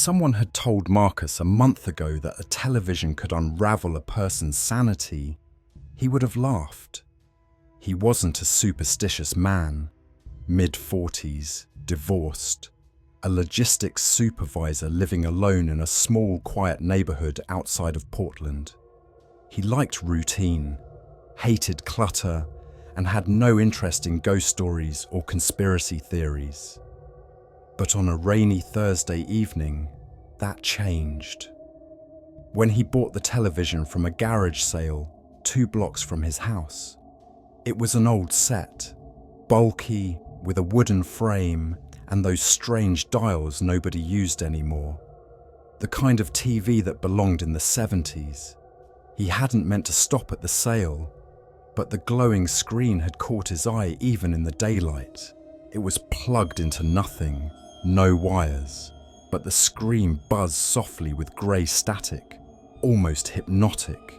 someone had told Marcus a month ago that a television could unravel a person's sanity, he would have laughed. He wasn't a superstitious man, mid-40s, divorced, a logistics supervisor living alone in a small, quiet neighborhood outside of Portland. He liked routine, hated clutter, and had no interest in ghost stories or conspiracy theories. But on a rainy Thursday evening, that changed. When he bought the television from a garage sale 2 blocks from his house, it was an old set, bulky, with a wooden frame and those strange dials nobody used anymore. The kind of TV that belonged in the 70s. He hadn't meant to stop at the sale, but the glowing screen had caught his eye even in the daylight. It was plugged into nothing, no wires, but the screen buzzed softly with grey static, almost hypnotic.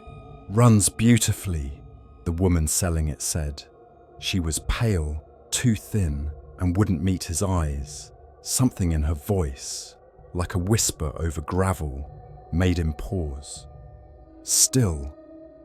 "Runs beautifully," the woman selling it said. She was pale, too thin, and wouldn't meet his eyes. Something in her voice, like a whisper over gravel, made him pause. Still,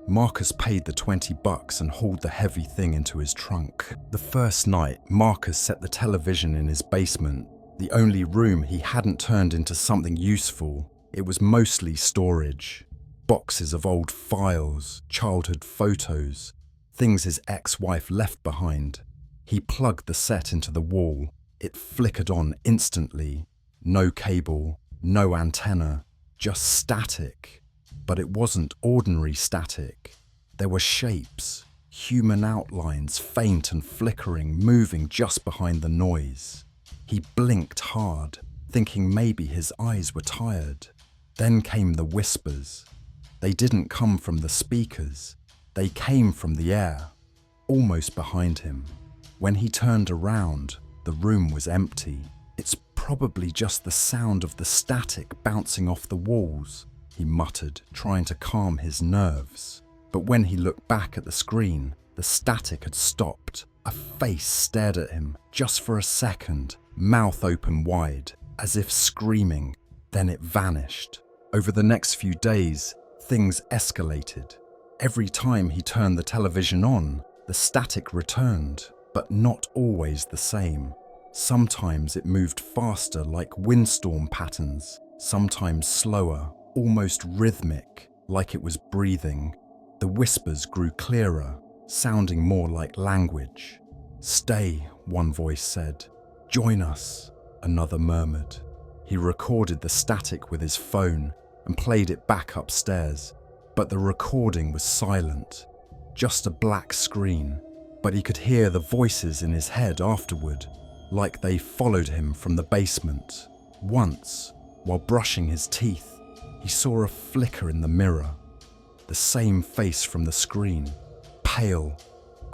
Marcus paid the $20 and hauled the heavy thing into his trunk. The first night, Marcus set the television in his basement, the only room he hadn't turned into something useful. It was mostly storage. Boxes of old files, childhood photos, things his ex-wife left behind. He plugged the set into the wall. It flickered on instantly. No cable, no antenna, just static. But it wasn't ordinary static. There were shapes, human outlines, faint and flickering, moving just behind the noise. He blinked hard, thinking maybe his eyes were tired. Then came the whispers. They didn't come from the speakers. They came from the air, almost behind him. When he turned around, the room was empty. "It's probably just the sound of the static bouncing off the walls," he muttered, trying to calm his nerves. But when he looked back at the screen, the static had stopped. A face stared at him, just for a second, mouth open wide, as if screaming. Then it vanished. Over the next few days, things escalated. Every time he turned the television on, the static returned, but not always the same. Sometimes it moved faster, like windstorm patterns, sometimes slower, almost rhythmic, like it was breathing. The whispers grew clearer, sounding more like language. "Stay," one voice said. "Join us," another murmured. He recorded the static with his phone and played it back upstairs, but the recording was silent, just a black screen. But he could hear the voices in his head afterward, like they followed him from the basement. Once, while brushing his teeth, he saw a flicker in the mirror. The same face from the screen, pale,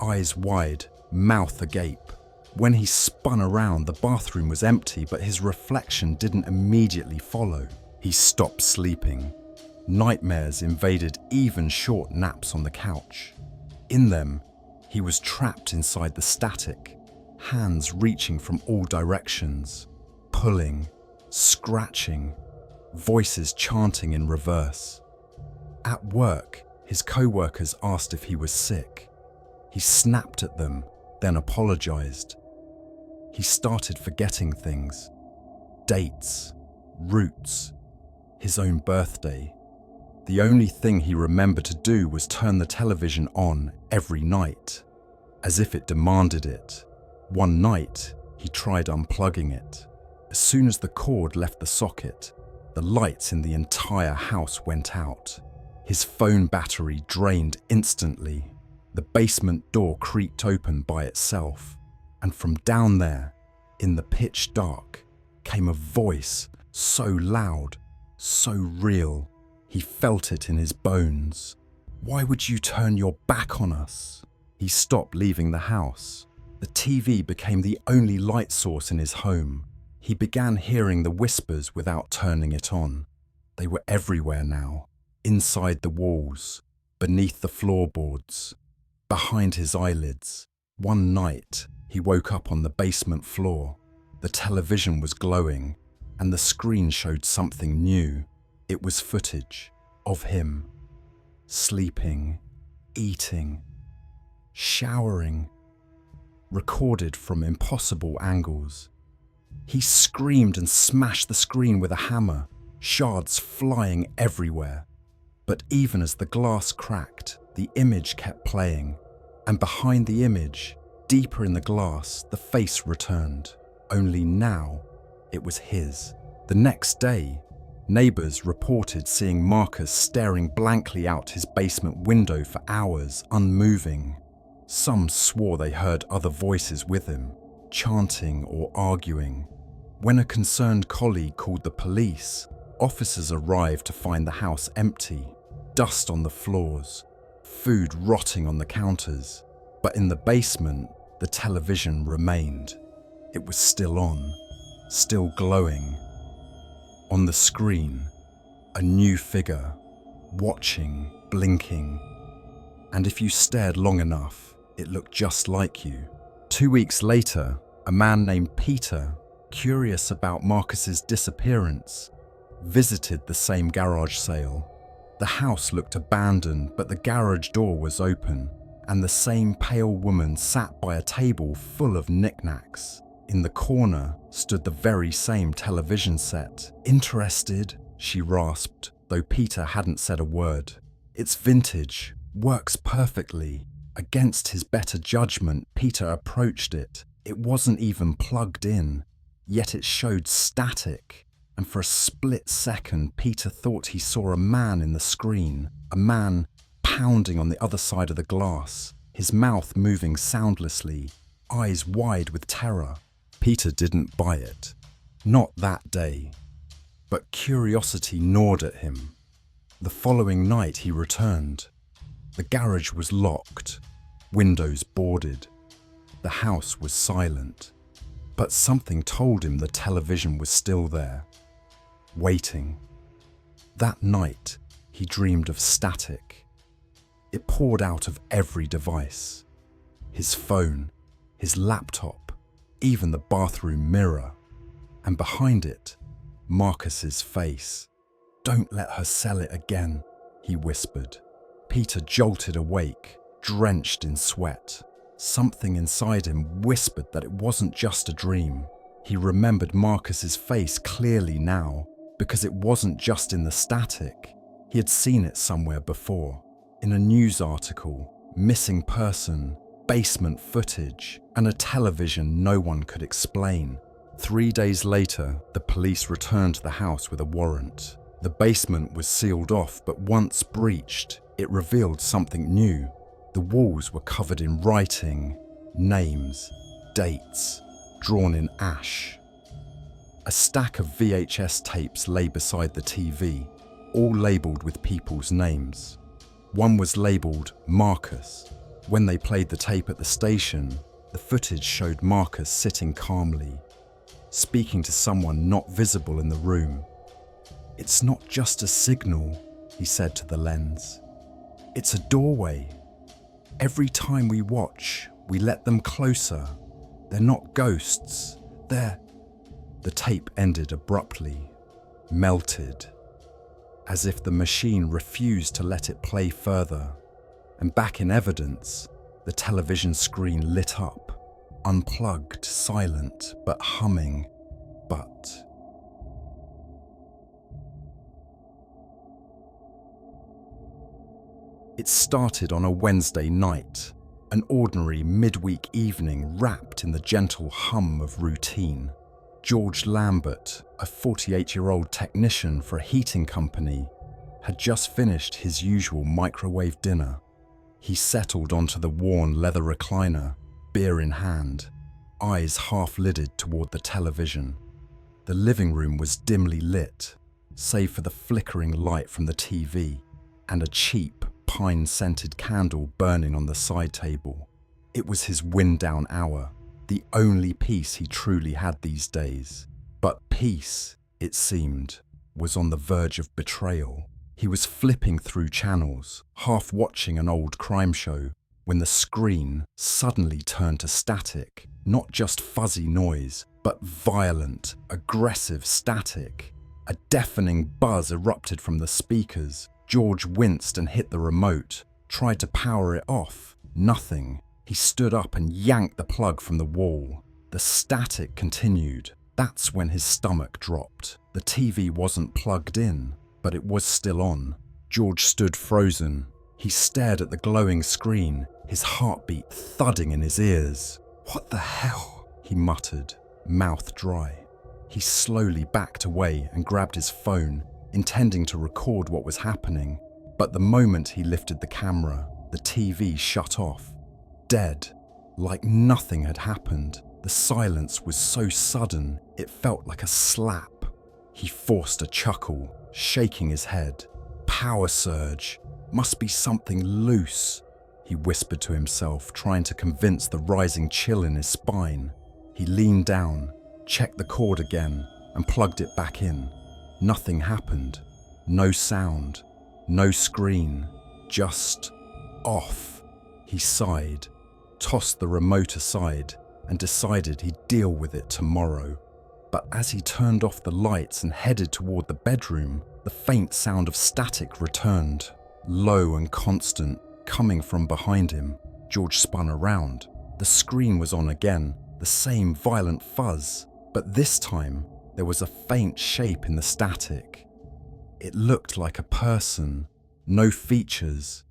eyes wide, mouth agape. When he spun around, the bathroom was empty, but his reflection didn't immediately follow. He stopped sleeping. Nightmares invaded even short naps on the couch. In them, he was trapped inside the static, hands reaching from all directions, pulling, scratching, voices chanting in reverse. At work, his co-workers asked if he was sick. He snapped at them, then apologized. He started forgetting things. Dates, routes, his own birthday. The only thing he remembered to do was turn the television on every night, as if it demanded it. One night, he tried unplugging it. As soon as the cord left the socket, the lights in the entire house went out. His phone battery drained instantly. The basement door creaked open by itself, and from down there, in the pitch dark, came a voice so loud, so real. He felt it in his bones. "Why would you turn your back on us?" He stopped leaving the house. The TV became the only light source in his home. He began hearing the whispers without turning it on. They were everywhere now, inside the walls, beneath the floorboards, behind his eyelids. One night, he woke up on the basement floor. The television was glowing, and the screen showed something new. It was footage of him, sleeping, eating, showering, recorded from impossible angles. He screamed and smashed the screen with a hammer, shards flying everywhere. But even as the glass cracked, the image kept playing, and behind the image, deeper in the glass, the face returned. Only now, it was his. The next day, neighbors reported seeing Marcus staring blankly out his basement window for hours, unmoving. Some swore they heard other voices with him, chanting or arguing. When a concerned colleague called the police, officers arrived to find the house empty, dust on the floors, food rotting on the counters. But in the basement, the television remained. It was still on, still glowing. On the screen, a new figure, watching, blinking. And if you stared long enough, it looked just like you. 2 weeks later, a man named Peter, curious about Marcus's disappearance, visited the same garage sale. The house looked abandoned, but the garage door was open, and the same pale woman sat by a table full of knickknacks. In the corner stood the very same television set. "Interested?" she rasped, though Peter hadn't said a word. "It's vintage, works perfectly." Against his better judgment, Peter approached it. It wasn't even plugged in, yet it showed static. And for a split second, Peter thought he saw a man in the screen, a man pounding on the other side of the glass, his mouth moving soundlessly, eyes wide with terror. Peter didn't buy it. Not that day. But curiosity gnawed at him. The following night he returned. The garage was locked, windows boarded. The house was silent. But something told him the television was still there, waiting. That night, he dreamed of static. It poured out of every device. His phone, his laptop, even the bathroom mirror. And behind it, Marcus's face. "Don't let her sell it again," he whispered. Peter jolted awake, drenched in sweat. Something inside him whispered that it wasn't just a dream. He remembered Marcus's face clearly now, because it wasn't just in the static. He had seen it somewhere before. In a news article, missing person, basement footage, and a television no one could explain. 3 days later, the police returned to the house with a warrant. The basement was sealed off, but once breached, it revealed something new. The walls were covered in writing, names, dates, drawn in ash. A stack of VHS tapes lay beside the TV, all labelled with people's names. One was labelled Marcus. When they played the tape at the station, the footage showed Marcus sitting calmly, speaking to someone not visible in the room. "It's not just a signal," he said to the lens. "It's a doorway. Every time we watch, we let them closer. They're not ghosts. They're..." The tape ended abruptly, melted, as if the machine refused to let it play further. And back in evidence, the television screen lit up, unplugged, silent, but humming. But it started on a Wednesday night, an ordinary midweek evening wrapped in the gentle hum of routine. George Lambert, a 48-year-old technician for a heating company, had just finished his usual microwave dinner. He settled onto the worn leather recliner, beer in hand, eyes half-lidded toward the television. The living room was dimly lit, save for the flickering light from the TV and a cheap, pine-scented candle burning on the side table. It was his wind-down hour, the only peace he truly had these days. But peace, it seemed, was on the verge of betrayal. He was flipping through channels, half watching an old crime show, when the screen suddenly turned to static. Not just fuzzy noise, but violent, aggressive static. A deafening buzz erupted from the speakers. George winced and hit the remote, tried to power it off. Nothing. He stood up and yanked the plug from the wall. The static continued. That's when his stomach dropped. The TV wasn't plugged in, but it was still on. George stood frozen. He stared at the glowing screen, his heartbeat thudding in his ears. "What the hell?" he muttered, mouth dry. He slowly backed away and grabbed his phone, intending to record what was happening. But the moment he lifted the camera, the TV shut off. Dead, like nothing had happened. The silence was so sudden, it felt like a slap. He forced a chuckle, shaking his head. Power surge. Must be something loose, he whispered to himself, trying to convince the rising chill in his spine. He leaned down, checked the cord again, and plugged it back in. Nothing happened. No sound. No screen. Just off. He sighed, tossed the remote aside, and decided he'd deal with it tomorrow. But as he turned off the lights and headed toward the bedroom, the faint sound of static returned, low and constant, coming from behind him. George spun around. The screen was on again, the same violent fuzz, but this time there was a faint shape in the static. It looked like a person, no features,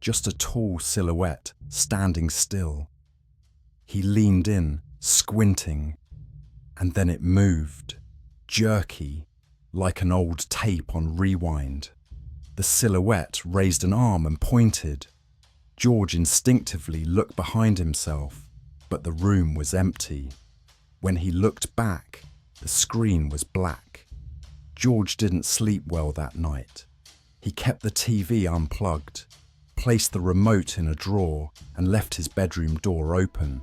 just a tall silhouette standing still. He leaned in, squinting, and then it moved, jerky, like an old tape on rewind. The silhouette raised an arm and pointed. George instinctively looked behind himself, but the room was empty. When he looked back, the screen was black. George didn't sleep well that night. He kept the TV unplugged, placed the remote in a drawer, and left his bedroom door open.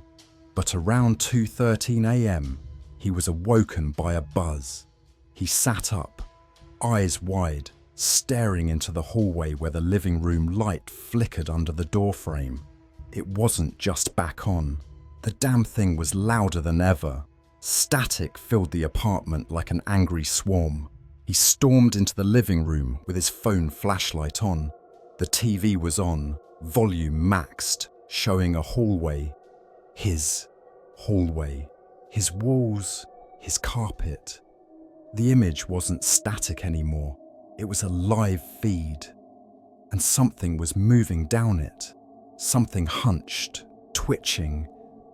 But around 2:13 a.m., he was awoken by a buzz. He sat up, eyes wide, staring into the hallway where the living room light flickered under the doorframe. It wasn't just back on. The damn thing was louder than ever. Static filled the apartment like an angry swarm. He stormed into the living room with his phone flashlight on. The TV was on, volume maxed, showing a hallway. His hallway. His walls, his carpet. The image wasn't static anymore. It was a live feed. And something was moving down it. Something hunched, twitching,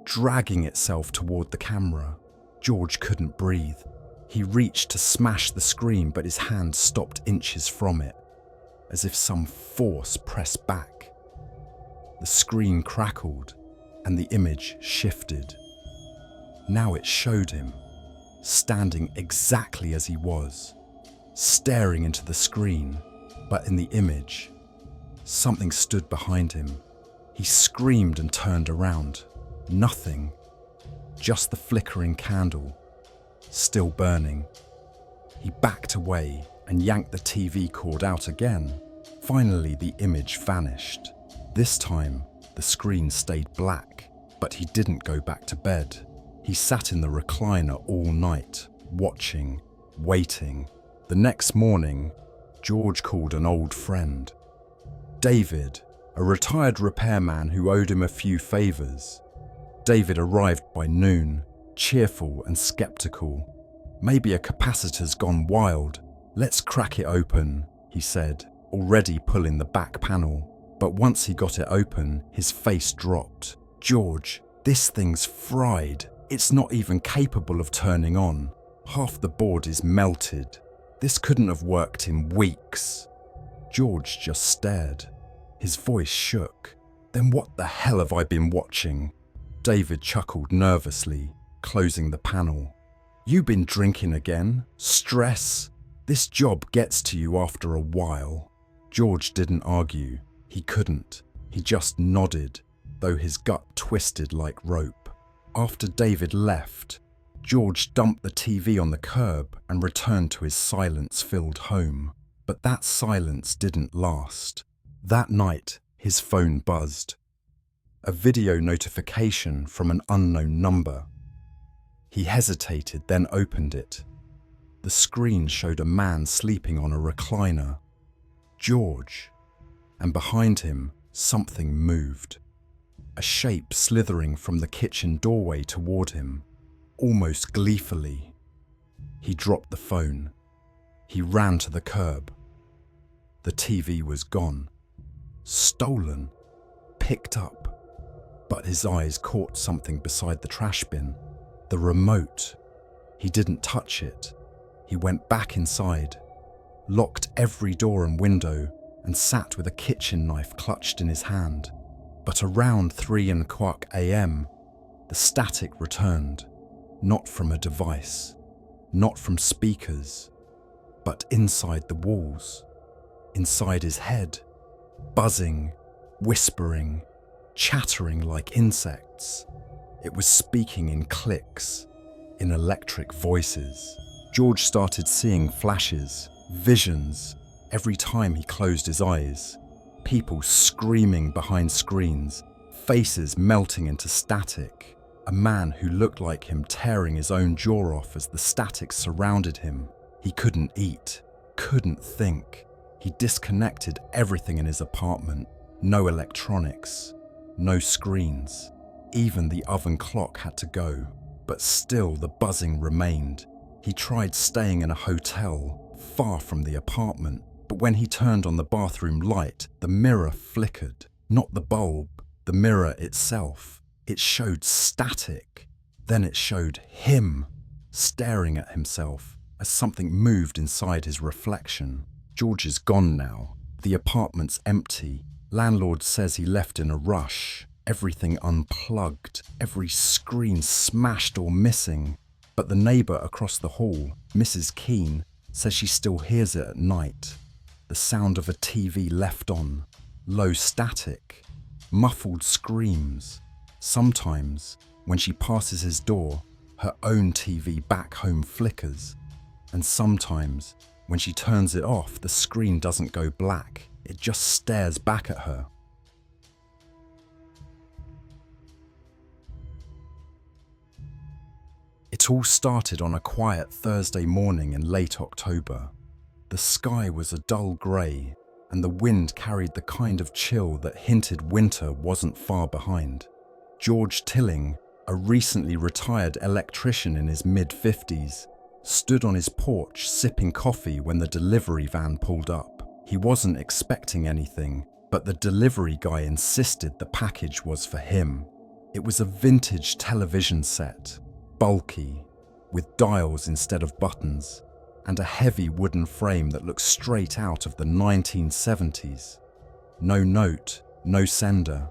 dragging itself toward the camera. George couldn't breathe. He reached to smash the screen, but his hand stopped inches from it, as if some force pressed back. The screen crackled, and the image shifted. Now it showed him, standing exactly as he was, staring into the screen, but in the image, something stood behind him. He screamed and turned around. Nothing, just the flickering candle, still burning. He backed away and yanked the TV cord out again. Finally, the image vanished. This time, the screen stayed black, but he didn't go back to bed. He sat in the recliner all night, watching, waiting. The next morning, George called an old friend. David, a retired repairman who owed him a few favors. David arrived by noon, cheerful and skeptical. "Maybe a capacitor's gone wild. Let's crack it open," he said, already pulling the back panel. But once he got it open, his face dropped. "George, this thing's fried. It's not even capable of turning on. Half the board is melted. This couldn't have worked in weeks." George just stared. His voice shook. "Then what the hell have I been watching?" David chuckled nervously, closing the panel. "You been drinking again? Stress? This job gets to you after a while." George didn't argue. He couldn't. He just nodded, though his gut twisted like rope. After David left, George dumped the TV on the curb and returned to his silence-filled home. But that silence didn't last. That night, his phone buzzed. A video notification from an unknown number. He hesitated, then opened it. The screen showed a man sleeping on a recliner. George. And behind him, something moved. A shape slithering from the kitchen doorway toward him, almost gleefully. He dropped the phone. He ran to the curb. The TV was gone. Stolen. Picked up. But his eyes caught something beside the trash bin. The remote. He didn't touch it. He went back inside, locked every door and window, and sat with a kitchen knife clutched in his hand. But around 3:15 a.m, the static returned, not from a device, not from speakers, but inside the walls, inside his head, buzzing, whispering, chattering like insects. It was speaking in clicks, in electric voices. George started seeing flashes, visions, every time he closed his eyes. People screaming behind screens, faces melting into static. A man who looked like him tearing his own jaw off as the static surrounded him. He couldn't eat, couldn't think. He disconnected everything in his apartment. No electronics, no screens. Even the oven clock had to go, but still the buzzing remained. He tried staying in a hotel, far from the apartment, but when he turned on the bathroom light, the mirror flickered. Not the bulb, the mirror itself. It showed static. Then it showed him, staring at himself, as something moved inside his reflection. George is gone now. The apartment's empty. Landlord says he left in a rush. Everything unplugged, every screen smashed or missing. But the neighbour across the hall, Mrs. Keane, says she still hears it at night. The sound of a TV left on, low static, muffled screams. Sometimes, when she passes his door, her own TV back home flickers. And sometimes, when she turns it off, the screen doesn't go black. It just stares back at her. It all started on a quiet Thursday morning in late October. The sky was a dull grey, and the wind carried the kind of chill that hinted winter wasn't far behind. George Tilling, a recently retired electrician in his mid-50s, stood on his porch sipping coffee when the delivery van pulled up. He wasn't expecting anything, but the delivery guy insisted the package was for him. It was a vintage television set, bulky, with dials instead of buttons, and a heavy wooden frame that looked straight out of the 1970s. No note, no sender.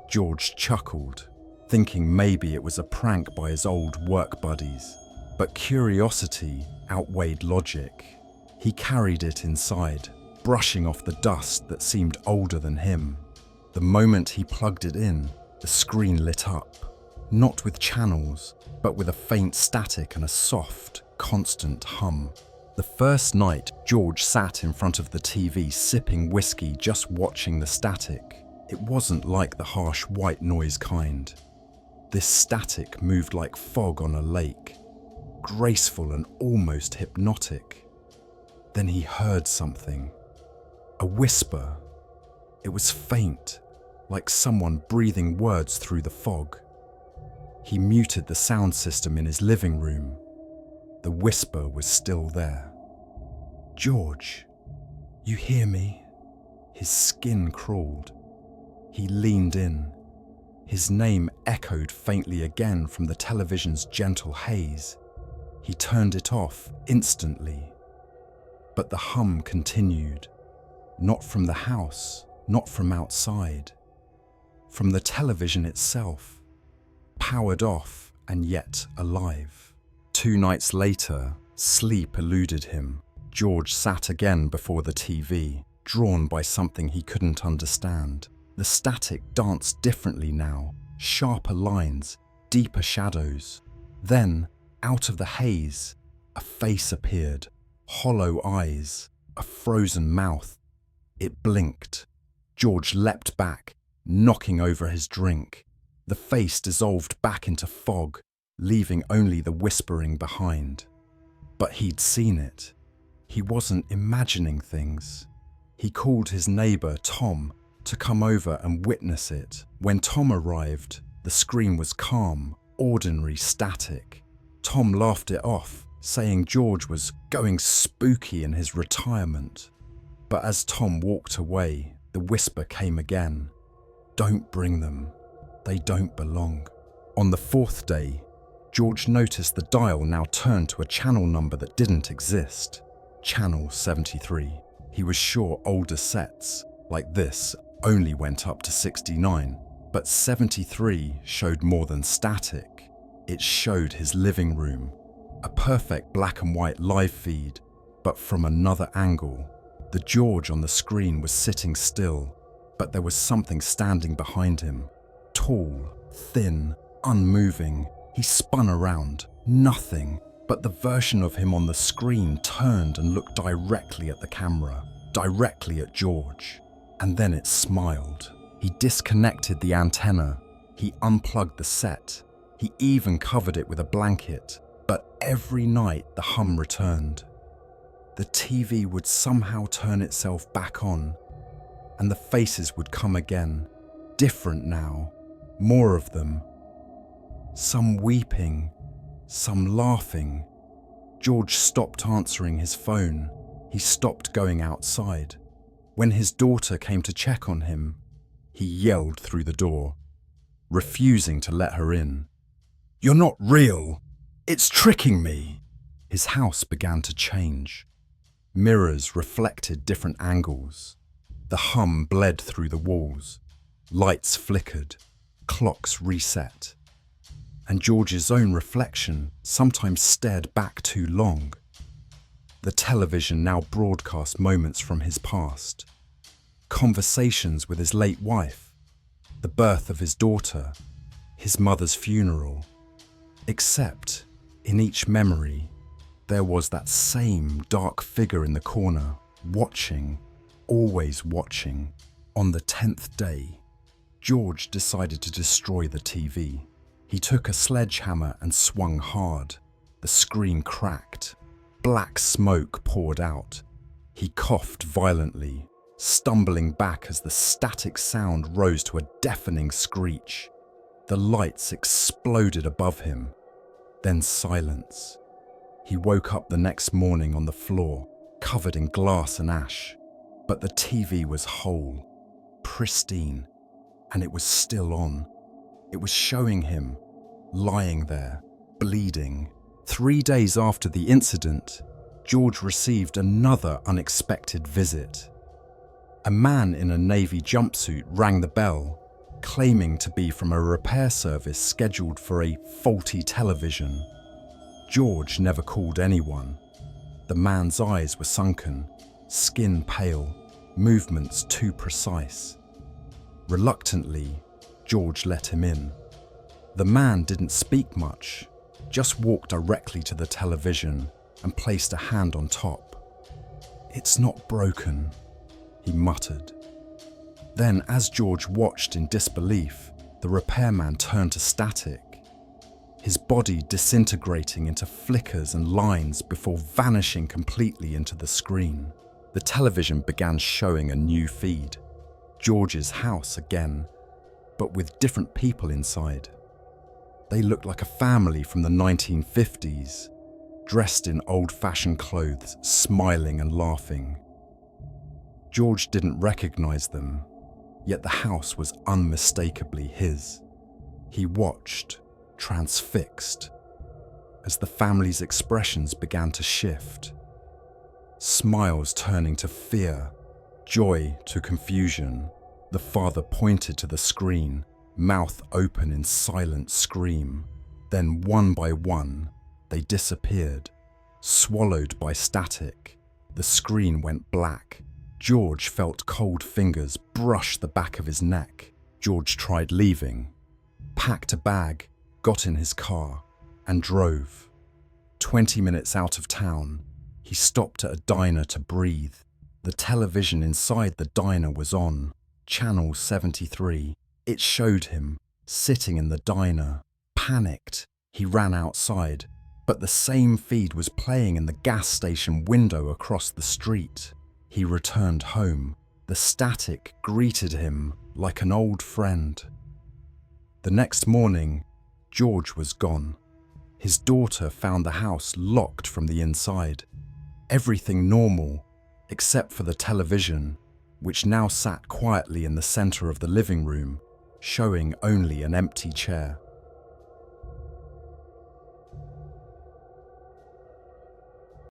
George chuckled, thinking maybe it was a prank by his old work buddies. But curiosity outweighed logic. He carried it inside, brushing off the dust that seemed older than him. The moment he plugged it in, the screen lit up, not with channels, but with a faint static and a soft, constant hum. The first night, George sat in front of the TV sipping whiskey, just watching the static. It wasn't like the harsh white noise kind. This static moved like fog on a lake, graceful and almost hypnotic. Then he heard something. A whisper. It was faint, like someone breathing words through the fog. He muted the sound system in his living room. The whisper was still there. "George, you hear me?" His skin crawled. He leaned in. His name echoed faintly again from the television's gentle haze. He turned it off instantly. But the hum continued. Not from the house, not from outside. From the television itself. Powered off and yet alive. 2 nights later, sleep eluded him. George sat again before the TV, drawn by something he couldn't understand. The static danced differently now, sharper lines, deeper shadows. Then, out of the haze, a face appeared, hollow eyes, a frozen mouth. It blinked. George leapt back, knocking over his drink. The face dissolved back into fog, leaving only the whispering behind. But he'd seen it. He wasn't imagining things. He called his neighbour, Tom, to come over and witness it. When Tom arrived, the screen was calm, ordinary static. Tom laughed it off, saying George was going spooky in his retirement. But as Tom walked away, the whisper came again. Don't bring them. They don't belong. On the fourth day, George noticed the dial now turned to a channel number that didn't exist. Channel 73. He was sure older sets, like this, only went up to 69, but 73 showed more than static. It showed his living room, a perfect black and white live feed, but from another angle. The George on the screen was sitting still, but there was something standing behind him. Tall, thin, unmoving. He spun around. Nothing. But the version of him on the screen turned and looked directly at the camera, directly at George. And then it smiled. He disconnected the antenna. He unplugged the set. He even covered it with a blanket. But every night the hum returned. The TV would somehow turn itself back on, and the faces would come again, different now, more of them. Some weeping, some laughing. George stopped answering his phone. He stopped going outside. When his daughter came to check on him, he yelled through the door, refusing to let her in. "You're not real! It's tricking me!" His house began to change. Mirrors reflected different angles. The hum bled through the walls. Lights flickered. Clocks reset. And George's own reflection sometimes stared back too long. The television now broadcast moments from his past. Conversations with his late wife. The birth of his daughter. His mother's funeral. Except, in each memory, there was that same dark figure in the corner, watching, always watching. On the 10th day, George decided to destroy the TV. He took a sledgehammer and swung hard. The screen cracked. Black smoke poured out. He coughed violently, stumbling back as the static sound rose to a deafening screech. The lights exploded above him. Then silence. He woke up the next morning on the floor, covered in glass and ash. But the TV was whole, pristine, and it was still on. It was showing him, lying there, bleeding. 3 days after the incident, George received another unexpected visit. A man in a navy jumpsuit rang the bell, claiming to be from a repair service scheduled for a faulty television. George never called anyone. The man's eyes were sunken, skin pale, movements too precise. Reluctantly, George let him in. The man didn't speak much, just walked directly to the television and placed a hand on top. "It's not broken," he muttered. Then, as George watched in disbelief, the repairman turned to static, his body disintegrating into flickers and lines before vanishing completely into the screen. The television began showing a new feed. George's house again, but with different people inside. They looked like a family from the 1950s, dressed in old-fashioned clothes, smiling and laughing. George didn't recognize them, yet the house was unmistakably his. He watched, transfixed, as the family's expressions began to shift. Smiles turning to fear, joy to confusion. The father pointed to the screen, mouth open in silent scream. Then one by one, they disappeared, swallowed by static. The screen went black. George felt cold fingers brush the back of his neck. George tried leaving, packed a bag, got in his car, and drove. 20 minutes out of town, he stopped at a diner to breathe. The television inside the diner was on. Channel 73. It showed him, sitting in the diner. Panicked, he ran outside, but the same feed was playing in the gas station window across the street. He returned home. The static greeted him like an old friend. The next morning, George was gone. His daughter found the house locked from the inside. Everything normal, except for the television, which now sat quietly in the center of the living room, showing only an empty chair.